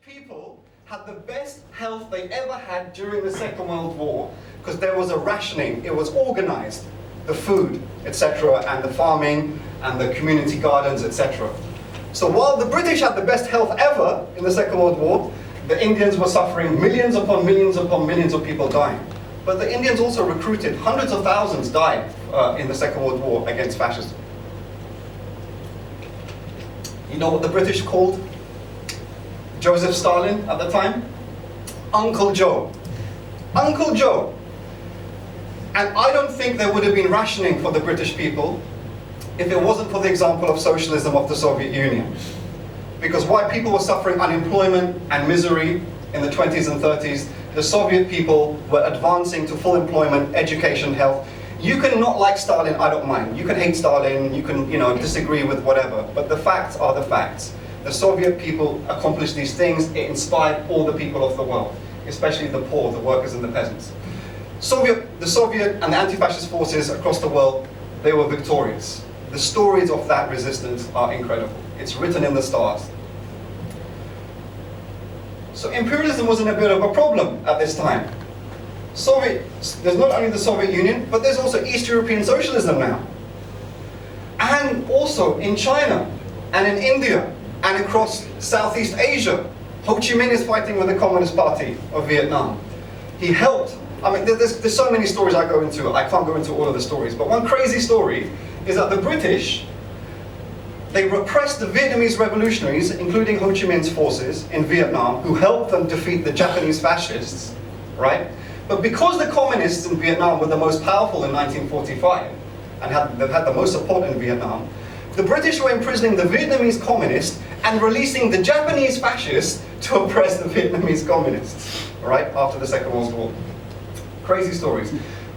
People had the best health they ever had during the Second World War because there was a rationing, it was organized, the food, etc., and the farming and the community gardens, etc. So while the British had the best health ever in the Second World War, the Indians were suffering millions upon millions upon millions of people dying. But the Indians also recruited, hundreds of thousands died in the Second World War against fascism. You know what the British called Joseph Stalin at the time? Uncle Joe. Uncle Joe. And I don't think there would have been rationing for the British people if it wasn't for the example of socialism of the Soviet Union. Because while people were suffering unemployment and misery in the 20s and 30s, the Soviet people were advancing to full employment, education, health. You can not like Stalin, I don't mind. You can hate Stalin, you can disagree with whatever, but the facts are the facts. The Soviet people accomplished these things. It inspired all the people of the world, especially the poor, the workers and the peasants. The Soviet and the anti-fascist forces across the world, they were victorious. The stories of that resistance are incredible. It's written in the stars. So imperialism wasn't a bit of a problem at this time. There's not only the Soviet Union, but there's also East European socialism now. And also in China, and in India, and across Southeast Asia. Ho Chi Minh is fighting with the Communist Party of Vietnam. He helped. I mean, there's so many stories I go into. I can't go into all of the stories. But one crazy story is that the British, they repressed the Vietnamese revolutionaries, including Ho Chi Minh's forces in Vietnam, who helped them defeat the Japanese fascists, right? But because the communists in Vietnam were the most powerful in 1945, and they've had the most support in Vietnam, the British were imprisoning the Vietnamese communists and releasing the Japanese fascists to oppress the Vietnamese communists, right, after the Second World War. Crazy stories.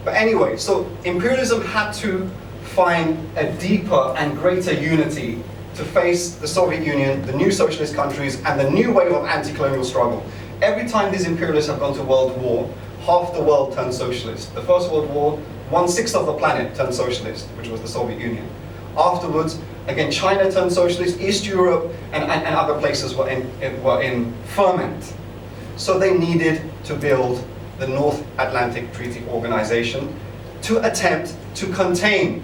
But anyway, so imperialism had to find a deeper and greater unity to face the Soviet Union, the new socialist countries, and the new wave of anti-colonial struggle. Every time these imperialists have gone to world war, half the world turned socialist. The First World War, 1/6 of the planet turned socialist, which was the Soviet Union. Afterwards, again, China turned socialist, East Europe and other places were in ferment. So they needed to build the North Atlantic Treaty Organization to attempt to contain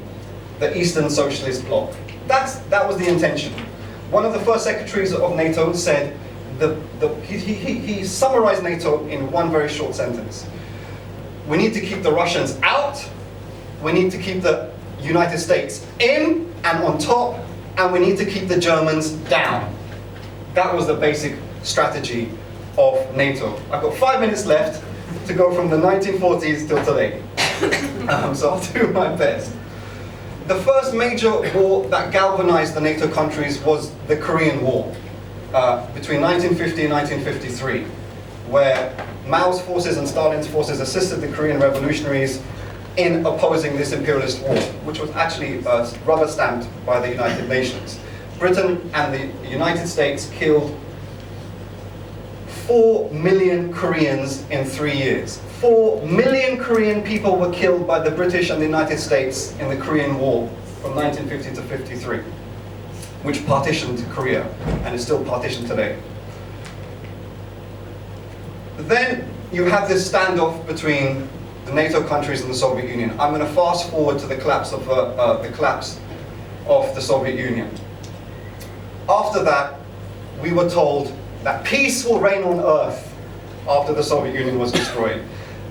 the Eastern Socialist Bloc. That was the intention. One of the first secretaries of NATO said, he summarized NATO in one very short sentence. We need to keep the Russians out, we need to keep the United States in and on top, and we need to keep the Germans down. That was the basic strategy of NATO. I've got 5 minutes left to go from the 1940s till today. So I'll do my best. The first major war that galvanized the NATO countries was the Korean War, between 1950 and 1953, where Mao's forces and Stalin's forces assisted the Korean revolutionaries in opposing this imperialist war, which was actually rubber stamped by the United Nations. Britain and the United States killed 4 million Koreans in 3 years. 4 million Korean people were killed by the British and the United States in the Korean War from 1950 to 53, which partitioned Korea and is still partitioned today. Then you have this standoff between the NATO countries and the Soviet Union. I'm going to fast forward to the collapse of the Soviet Union. After that, we were told that peace will reign on earth after the Soviet Union was destroyed.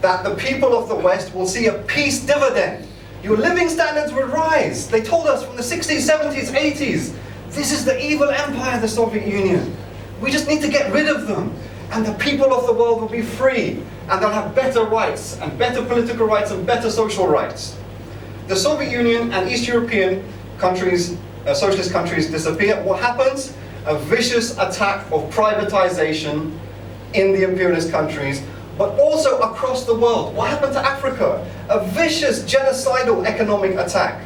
That the people of the West will see a peace dividend. Your living standards will rise. They told us from the 60s, 70s, 80s, this is the evil empire, the Soviet Union. We just need to get rid of them. And the people of the world will be free. And they'll have better rights, and better political rights, and better social rights. The Soviet Union and East European countries, socialist countries disappear. What happens? A vicious attack of privatization in the imperialist countries, but also across the world. What happened to Africa? A vicious genocidal economic attack,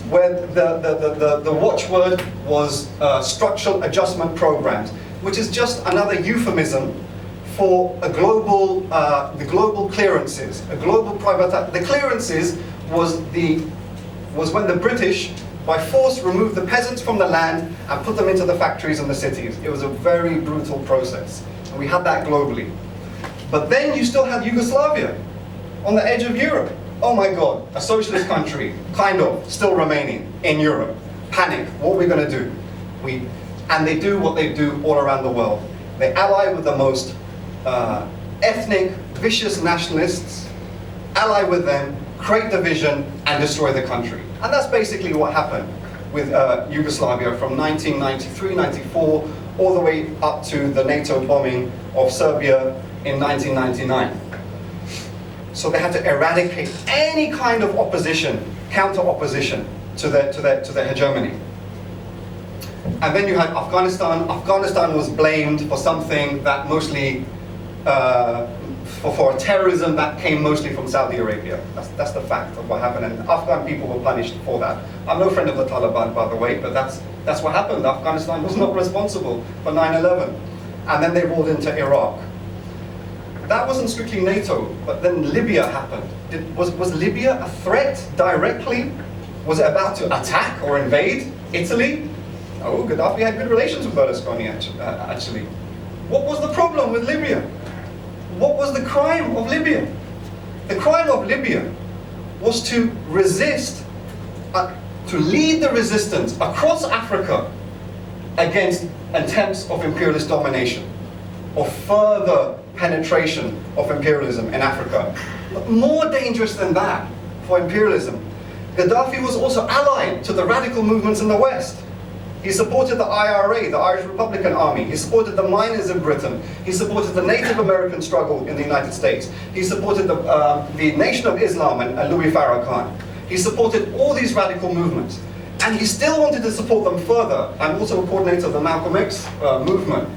where the watchword was structural adjustment programs, which is just another euphemism for a global, the global clearances, a global The clearances was when the British by force removed the peasants from the land and put them into the factories and the cities. It was a very brutal process. And we had that globally. But then you still had Yugoslavia on the edge of Europe. Oh my God, a socialist country, kind of, still remaining in Europe. Panic, what are we going to do? And they do what they do all around the world. They ally with the most ethnic, vicious nationalists, ally with them, create division, and destroy the country. And that's basically what happened with Yugoslavia from 1993, 94, all the way up to the NATO bombing of Serbia in 1999. So they had to eradicate any kind of opposition, counter-opposition to their hegemony. And then you had Afghanistan. Afghanistan was blamed for something that mostly, for terrorism that came mostly from Saudi Arabia. That's the fact of what happened, and Afghan people were punished for that. I'm no friend of the Taliban, by the way, but that's what happened. Afghanistan was not responsible for 9/11. And then they rolled into Iraq. That wasn't strictly NATO, but then Libya happened. Was Libya a threat directly? Was it about to attack or invade Italy? No, Gaddafi had good relations with Berlusconi actually. What was the problem with Libya? What was the crime of Libya? The crime of Libya was to resist, to lead the resistance across Africa against attempts of imperialist domination, or further penetration of imperialism in Africa. But more dangerous than that for imperialism, Gaddafi was also allied to the radical movements in the West. He supported the IRA, the Irish Republican Army. He supported the miners in Britain. He supported the Native American struggle in the United States. He supported the Nation of Islam and Louis Farrakhan. He supported all these radical movements. And he still wanted to support them further. I'm also a coordinator of the Malcolm X movement.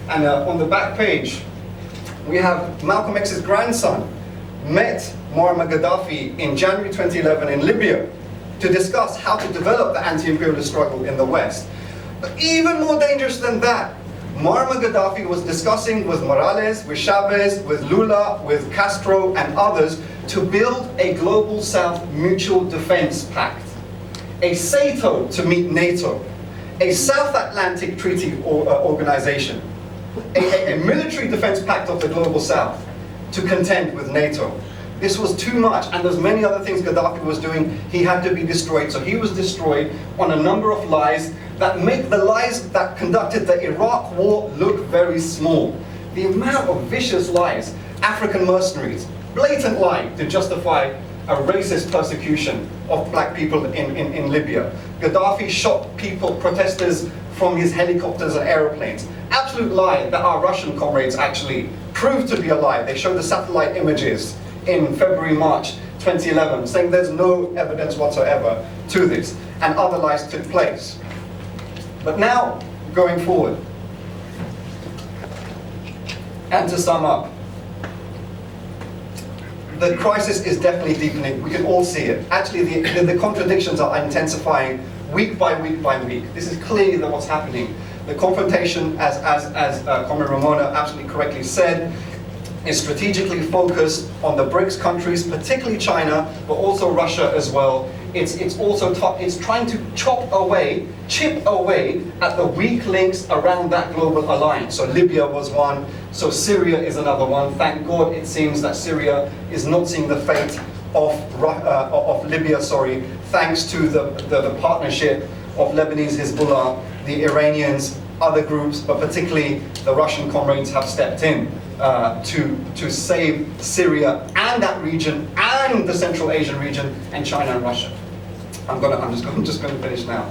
And on the back page, we have Malcolm X's grandson met Muammar Gaddafi in January 2011 in Libya to discuss how to develop the anti-imperialist struggle in the West. But even more dangerous than that, Muammar Gaddafi was discussing with Morales, with Chavez, with Lula, with Castro and others to build a Global South Mutual Defense Pact, a SATO to meet NATO, a South Atlantic Treaty Organization, a military defense pact of the Global South to contend with NATO. This was too much, and there's many other things Gaddafi was doing. He had to be destroyed, so he was destroyed on a number of lies that make the lies that conducted the Iraq war look very small. The amount of vicious lies, African mercenaries, blatant lie to justify a racist persecution of black people in Libya. Gaddafi shot people, protesters, from his helicopters and aeroplanes. Absolute lie that our Russian comrades actually proved to be a lie. They showed the satellite images in February, March 2011, saying there's no evidence whatsoever to this, and other lies took place. But now, going forward, and to sum up, the crisis is definitely deepening. We can all see it. Actually, the contradictions are intensifying week by week by week. This is clearly what's happening. The confrontation, as Comrade Ramona absolutely correctly said, is strategically focused on the BRICS countries, particularly China, but also Russia as well. It's also it's trying to chip away at the weak links around that global alliance. So Libya was one, so Syria is another one. Thank God it seems that Syria is not seeing the fate of Libya, thanks to the partnership of Lebanese Hezbollah, the Iranians, other groups, but particularly the Russian comrades have stepped in to save Syria and that region and the Central Asian region and China and Russia. I'm just going to finish now.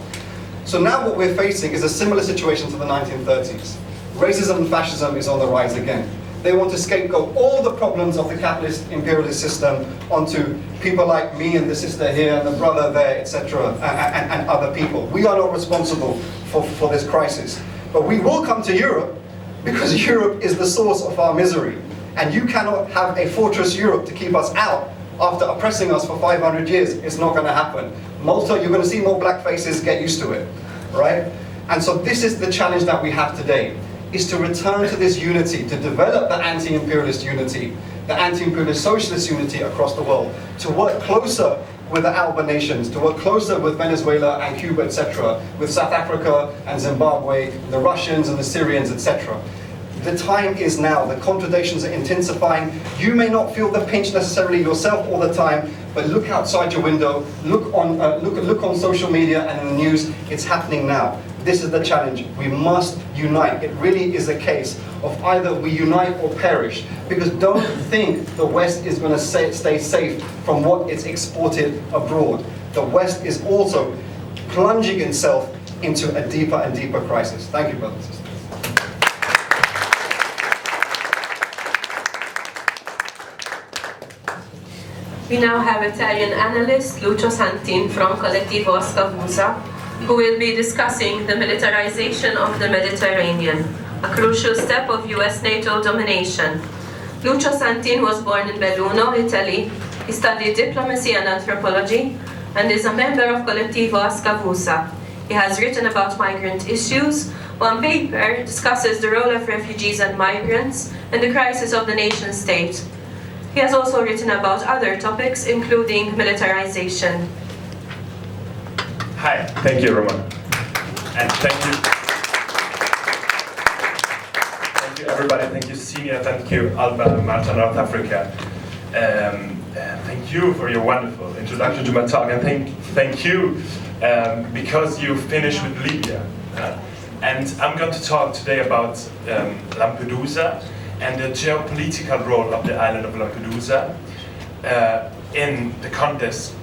So now what we're facing is a similar situation to the 1930s. Racism and fascism is on the rise again. They want to scapegoat all the problems of the capitalist imperialist system onto people like me and the sister here and the brother there, etc., and other people. We are not responsible for this crisis. But we will come to Europe because Europe is the source of our misery. And you cannot have a fortress Europe to keep us out after oppressing us for 500 years. It's not going to happen. Malta, you're going to see more black faces, get used to it, right? And so this is the challenge that we have today, is to return to this unity, to develop the anti-imperialist unity, the anti-imperialist socialist unity across the world, to work closer with the ALBA nations, to work closer with Venezuela and Cuba, etc., with South Africa and Zimbabwe, the Russians and the Syrians, etc. The time is now. The contradictions are intensifying. You may not feel the pinch necessarily yourself all the time, but look outside your window, look on social media and in the news. It's happening now. This is the challenge. We must unite. It really is a case of either we unite or perish. Because don't think the West is going to stay safe from what it's exported abroad. The West is also plunging itself into a deeper and deeper crisis. Thank you, brothers and sisters. We now have Italian analyst Lucio Santin from Collectif ASKAVUSA, who will be discussing the militarization of the Mediterranean, a crucial step of US NATO domination. Lucio Santin was born in Belluno, Italy. He studied diplomacy and anthropology and is a member of Collectif ASKAVUSA. He has written about migrant issues. One paper discusses the role of refugees and migrants and the crisis of the nation state. He has also written about other topics, including militarization. Hi, thank you, Roman. And thank you. Thank you, everybody. Thank you, Senior. Thank you, ALBA, MALTA, North Africa. Thank you for your wonderful introduction to my talk. And thank you because you finished with Libya. And I'm going to talk today about Lampedusa and the geopolitical role of the island of Lampedusa in the context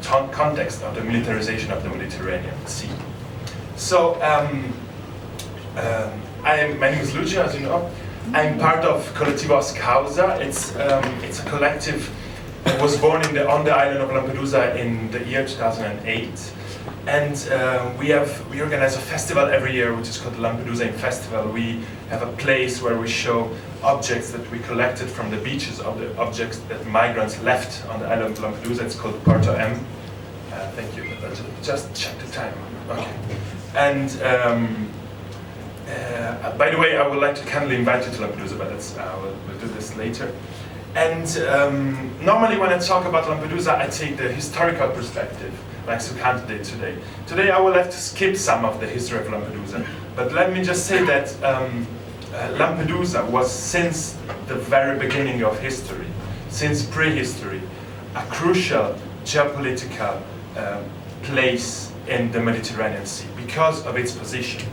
of the militarization of the Mediterranean Sea. So, my name is Lucio, as you know. I'm part of Collectif ASKAVUSA. It's a collective that was born on the island of Lampedusa in the year 2008. And we organize a festival every year, which is called the Lampedusa Festival. We have a place where we show objects that we collected from the beaches, of the objects that migrants left on the island of Lampedusa. It's called Porto M. Thank you. Just check the time. Okay. And by the way, I would like to kindly invite you to Lampedusa, but we'll do this later. And normally when I talk about Lampedusa, I take the historical perspective, like Sukant did today. Today I will have to skip some of the history of Lampedusa, but let me just say that Lampedusa was, since the very beginning of history, since prehistory, a crucial geopolitical place in the Mediterranean Sea because of its position.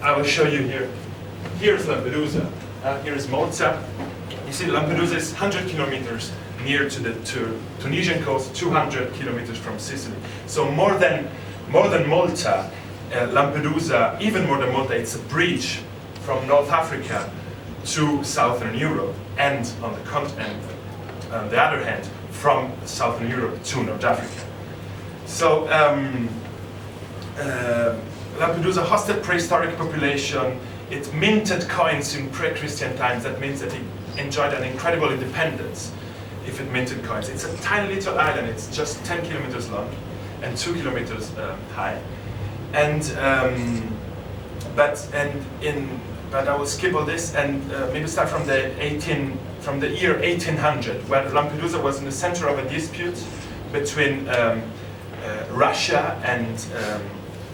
I will show you here. Here's Lampedusa. Here is Malta. You see, Lampedusa is 100 kilometers near to the Tunisian coast, 200 kilometers from Sicily. So more than Malta, Lampedusa, even more than Malta, it's a bridge from North Africa to Southern Europe, and on the other hand, from Southern Europe to North Africa. So Lampedusa hosted prehistoric population. It minted coins in pre-Christian times. That means that it enjoyed an incredible independence if it minted coins. It's a tiny little island. It's just 10 kilometers long and 2 kilometers high. And but I will skip all this and maybe start from the year 1800, when Lampedusa was in the center of a dispute between Russia and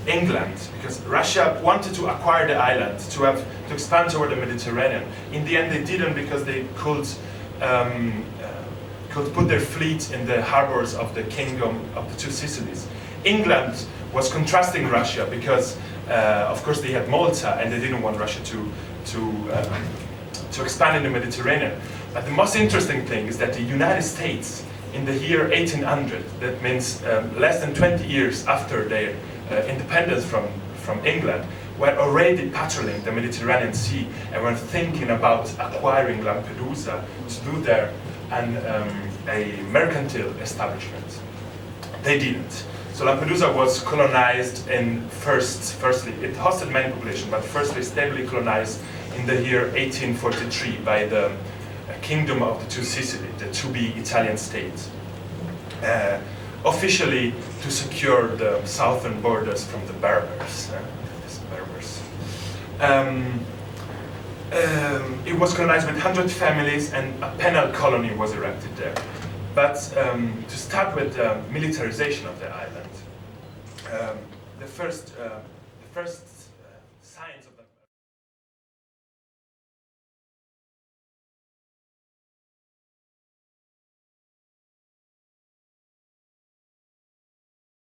England, because Russia wanted to acquire the island to expand toward the Mediterranean. In the end, they didn't, because they could put their fleet in the harbors of the Kingdom of the Two Sicilies. England was contrasting Russia because, of course, they had Malta, and they didn't want Russia to expand in the Mediterranean. But the most interesting thing is that the United States, in the year 1800, that means less than 20 years after their independence from England, were already patrolling the Mediterranean Sea and were thinking about acquiring Lampedusa to do there a mercantile establishment. They didn't. So Lampedusa was colonized firstly, it hosted many populations, but firstly stably colonized in the year 1843 by the Kingdom of the Two Sicilies, the to-be Italian state. Officially to secure the southern borders from the Berbers. It was colonized with 100 families, and a penal colony was erected there. But to start with the militarization of the island, the first signs of